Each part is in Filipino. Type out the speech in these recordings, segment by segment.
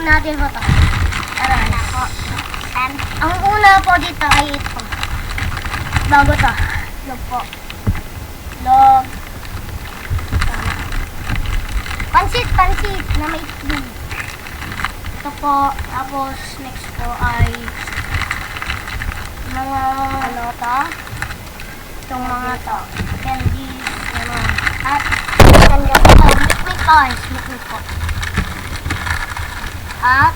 natin po to. Tara na po. Ang una po dito ay ito. Bago to. Log po. Log. Pansit na may itlog. Ito po. Tapos next po ay mga ano to. Itong mga to. Candies. Ano. At mikmik guys. Mikmik po. At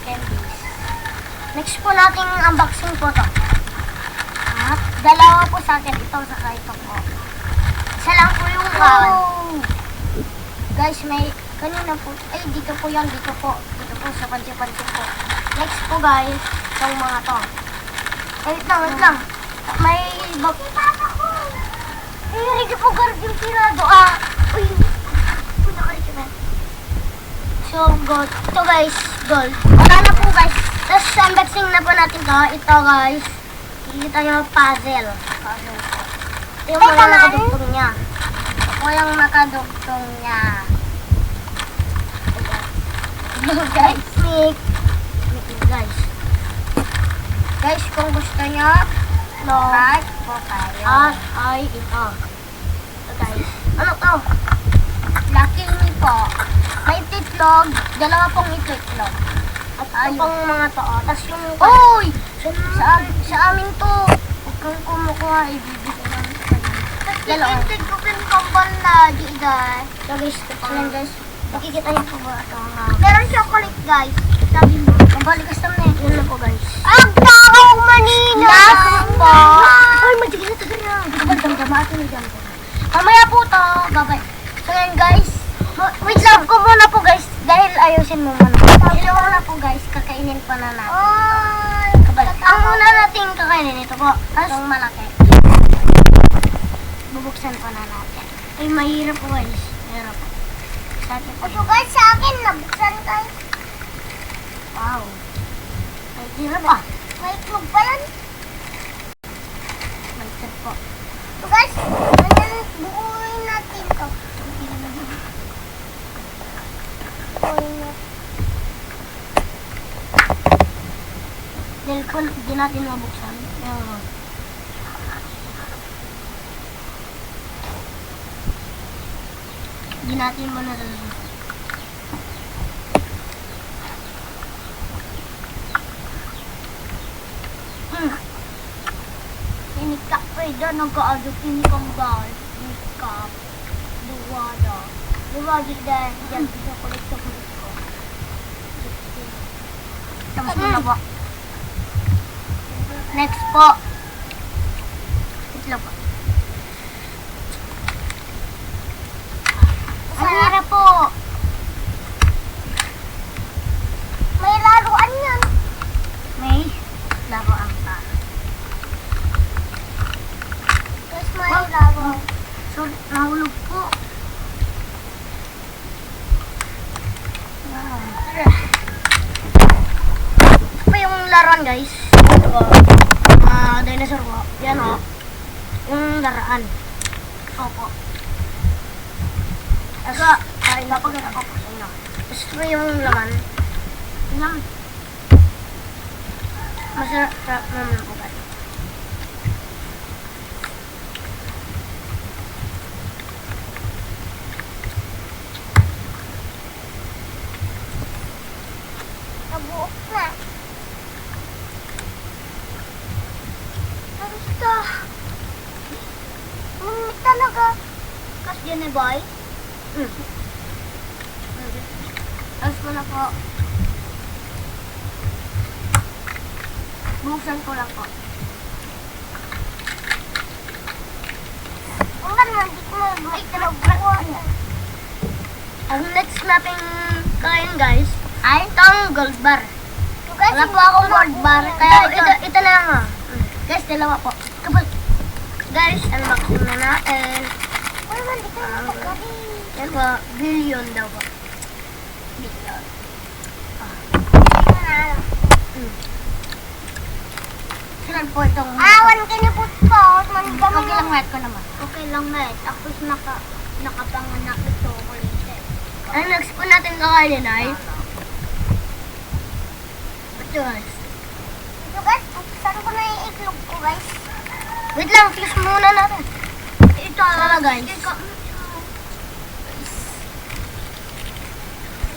candies. Next po nating unboxing po to. At dalawa po sa akin. Ito saka ito po. Isa lang po yung guys, may kanina po. Ay, dito po yan. Dito po. Dito po sa pansi-pansi po. Next po guys, itong mga to. Ay, wait lang. May hindi po garden pirado. Uy. Nakarito na. So, gold. Ito guys, gold. Wala na po guys. Tapos, unboxing na po natin to. Ito guys. Kita nyo puzzle. Ito yung mga nakadugtong niya. Ito yung nakadugtong niya. Guys, guys. Guys, kung gusto nyo, like po tayo. At ay ito. Ito guys. Ano to? Lucky me po. May titlog. Dalawa pong ititlog. At ito pong mga to. Tapos yung... Uy! Sa amin to. Huwag kang kumukuha. Ibibigay namin sa kanya. Tapos itintig ko kambal na. Di guys. So guys, ito lang guys. Nakikita niyo po ba ito? Meron chocolate guys. Sabi mo. Mabalikas naman eh. Yun na po guys. Ang tao manina! Last po. Ay, magiging na taga na. Damdamatin niyo dyan po. Mamaya po to. Babay. So yan guys. Wait lang ko muna po guys. Dahil ayusin mo muna. Hello muna po guys. Kakainin pa na natin. Ang una natin kakainin ito po. Itong malaki. Bubuksan pa na natin. Ay, mahirap po guys. Mahirap po. Ito guys, sa akin, nabuksan guys. Wow. May hirap ah. May itlog pa yan. May itlog po. Ito guys, bukuin natin ito. Bukuin natin. Dahil po, di natin mabuksan. Ayan. Di natin mo na Inikap pa dyan, nagkaadok inikambal. Inikap. Duwada. Duwada dyan. Dyan, sa kulit ko. Tapos mo na po. Next po. Itlog po. Sarap po. May laruan yan. May laruan pa. Yes, may laruan. So, nahulog po. Ito pa yung laruan guys. Ito po. Dinosaur po. Yan o. Yung laruan. Opo. Ay, napagana ko po sa inyo. Gusto mo yung laman? Yan. Masarap naman po kayo. Nabuok na. Kamusta? Talaga. Kas dyan eh, boy? Tapos ko na po. Buksan ko lang po. Ang ganda, hindi ko may tinagbukuhan. Ang next nating kain guys ay itong gold bar. Wala po akong gold bar, kaya ito na nga. Guys, dalawa po. Guys, unboxing na natin. Yan po, billion daw po. Billion. Saan po itong... Awan ka na po po. Okay lang net ko naman. Okay lang net. Tapos nakapanganak ito. Ang next po natin kakainin ay ito guys. Ito guys, buksan ko na yung iklog ko guys. Wait lang, fuse muna natin. Ito na guys.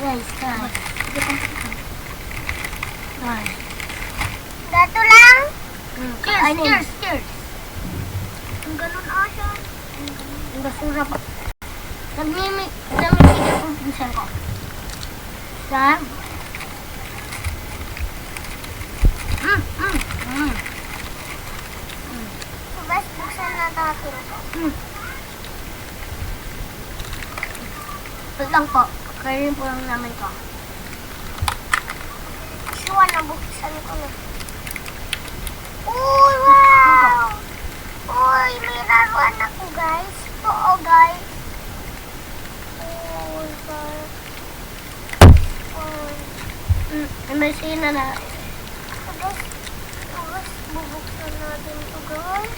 Guys, guys. Dato lang. Cheers. Ang ganun siya. Ang basura pa. Namimigay kong pinsan ko. Sam. Guys, buksan na natin ito. Wait lang po. Kainin po lang namin ito. Siwa na buksan ko na. Uy, wow! Uy, may laruan ako guys. Oo guys. Uy, guys. May sina na. Guys, bubuksan natin ito guys.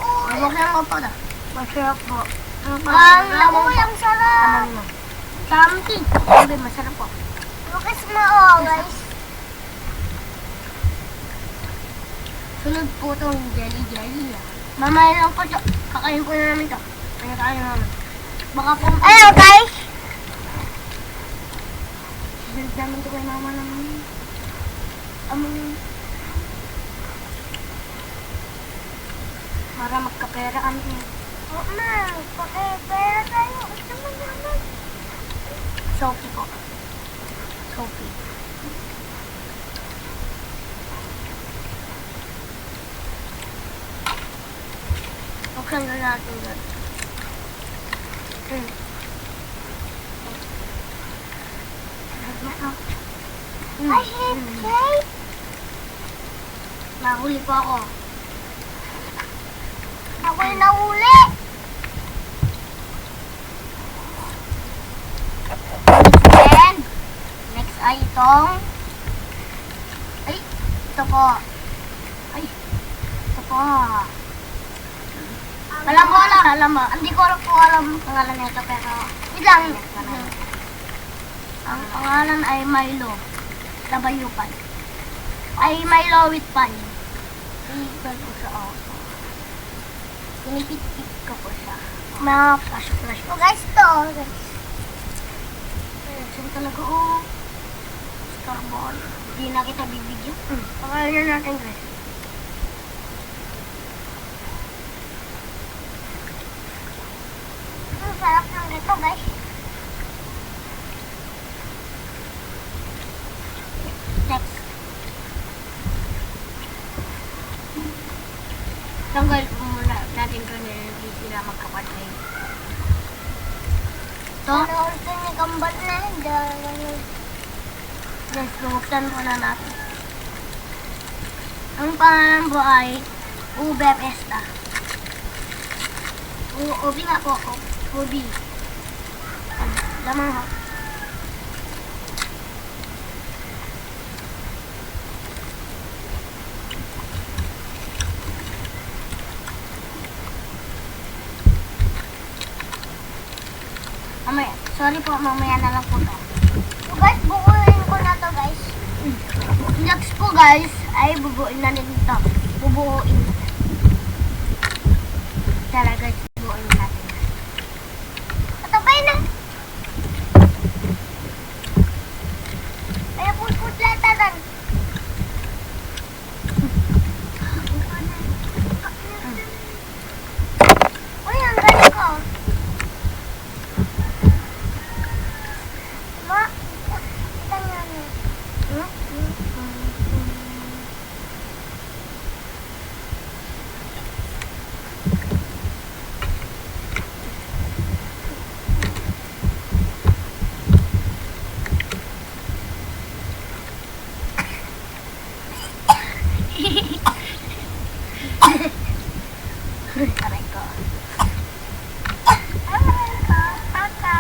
Uy! Bubuksan ko po na. Masarap po. Uy, ang sarap. Something. Sabi, masarap po. Bukas na guys. Sunod po itong jelly. Mamaya lang po ito. Kakain ko na namin ito. Kakain na namin. Baka po... Ayaw guys! Sunod namin ito kay mama namin. Para magkapera kami. Oo na, magkapera tayo. Ito mo naman. Sophie po. Sophie. Buksan na natin yan. Ay, shit! Nahuli po ako. Ako yung nahuli! Next ay itong... Ay, ito po. Ay, ito po. Alam mo. Hindi ko po alam ang pangalan nito pero ilang. Ang pangalan ay Milo. Tabayupan. Ay Milo with pan. Iban ko siya ako. Pinipit-pit ko po siya. Mga flash. Oh guys, ito. Saan talaga Starball. Hindi na kita bibigyan. Pakain na natin guys. Sarap ng dito guys. Next. Tanggal ko muna natin ko na hindi sila magkapatay. Ito? Ano ito ni Kambal na? Yes, buksan po na natin. Ang pangalan po ay Ube Pesta. Ubi nga po. Ubi. Lamang ho. Sorry po, mamaya na lang po to. So guys, bubuin ko na to guys. Next po guys, ay bubuin na rin ito. Bubuin. Tara guys, bubuin natin. Patapay na. Kaya put lataran. Uy, ang galing ko. Aray ko. Paka.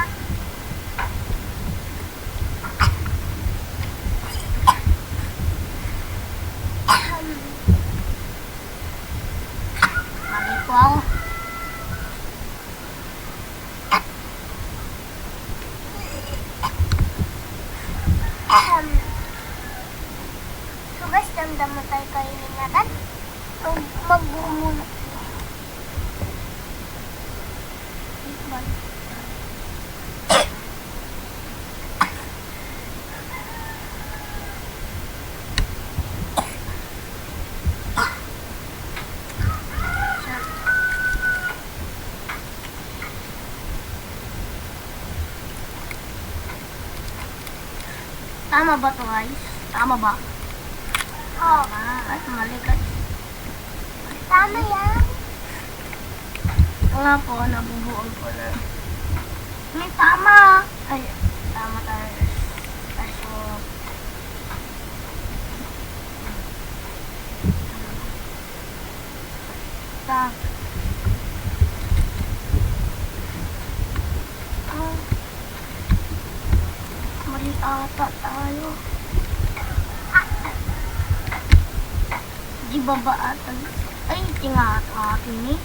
Mali po ako. damdaman tayo kainin natin. Mag-buo muna. Tama ba to, guys? Tama ba? Oo. Ay, mali, guys. Tama yan. Wala po, nabubuon ko na. May tama. Ay, tama tayo. Kaso, tama. Mali ata tayo. Di ba ba ata? Ay, tingat akin eh.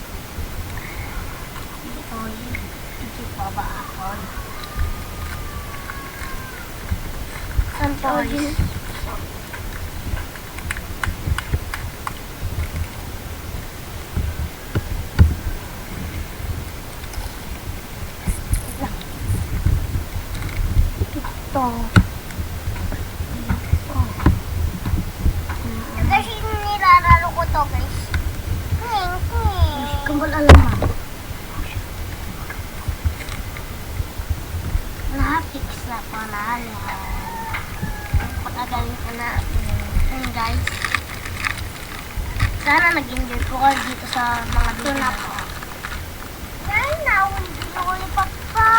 Di ba ba ako? Saan to? Kasi nilalaro ko to, guys. Kumbal alam mo. Na-fix na po na alam. Pagkagaling ko na. Yun, guys. Sana nag-enjoy po kayo dito sa mga video na po. Yan na, hindi na ulipat pa.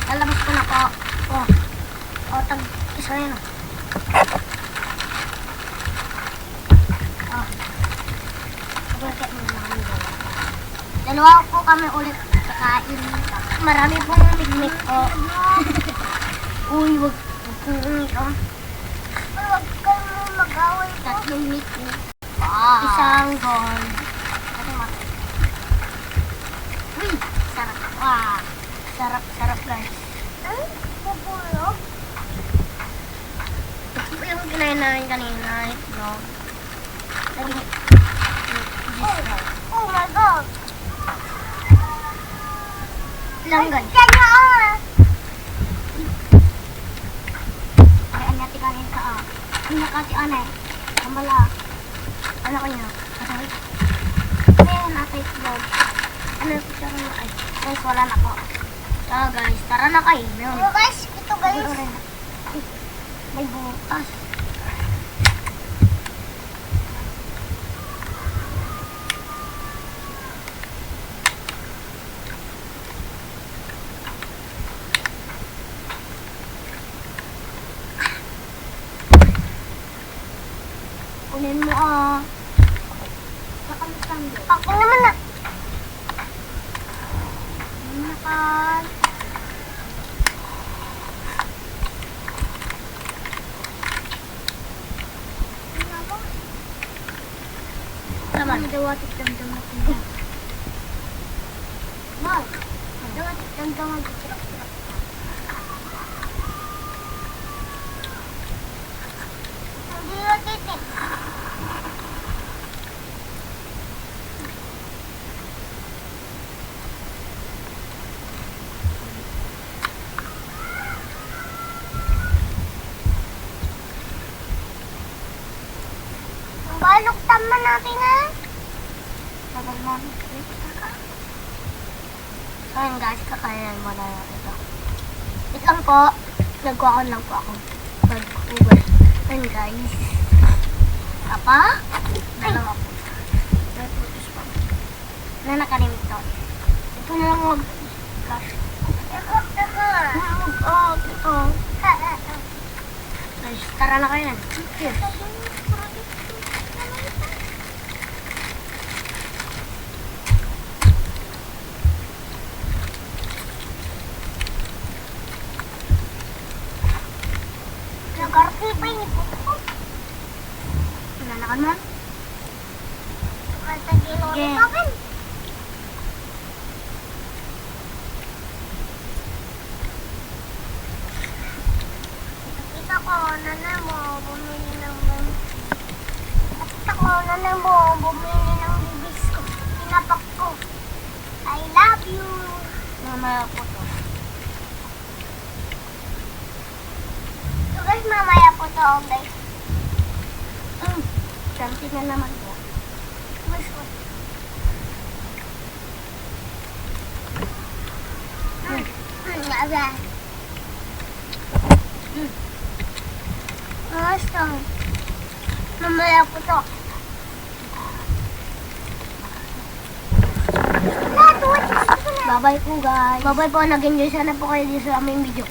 Lalabas ko na po. Tag-isa yun. Dalawa po kami ulit kakain. Marami pong picnic po. Uy, wag kong umitom. Wag kang mag-away po. Tatlong picnic. Isang gold. Uy, sarap. Sarap guys. Ay, pupulog. Ito yung kinain namin kanina. Itlog. Oh my God. Lang guys. Ay, anyati kanin ka ah. Hindi kasi anay. Kamala. Ano ko niya? Kasawit. Ayun, nasa itlog. Ano yung picture mo? Ay, guys, wala na ko. So guys, tara na kayo. Pero guys, ito guys. May butas. Kunin mo ah. Ako naman na. Makan. Naman. Dawatik damdaman ko. Mal. Dawatik damdaman ko. Hindi na titik. Balok tama natin ha. Sabag namin. So yun guys, kakayanan mo na ito. Wait lang po. Nagkuhaan lang po ako. Nag-uber. Yun guys. Apa? Dalawa po. May putos pa. Na nakalimit to. Ito na lang mag-flash. Mag-off. Ito. Guys, tara na kayo yan. Cheers. Nanakan mo? Sige. nanay mo, bumili ng ako, nanay mo, bumili ng bibis ko. Pinapak ko. I love you. Mamaya po to. So guys, mamaya po to, guys. Ganti na naman po. Mas ko. Basta. Mamaya po to. Bye-bye po guys. Bye-bye po. Nag-enjoy sana po kayo dito sa aming video.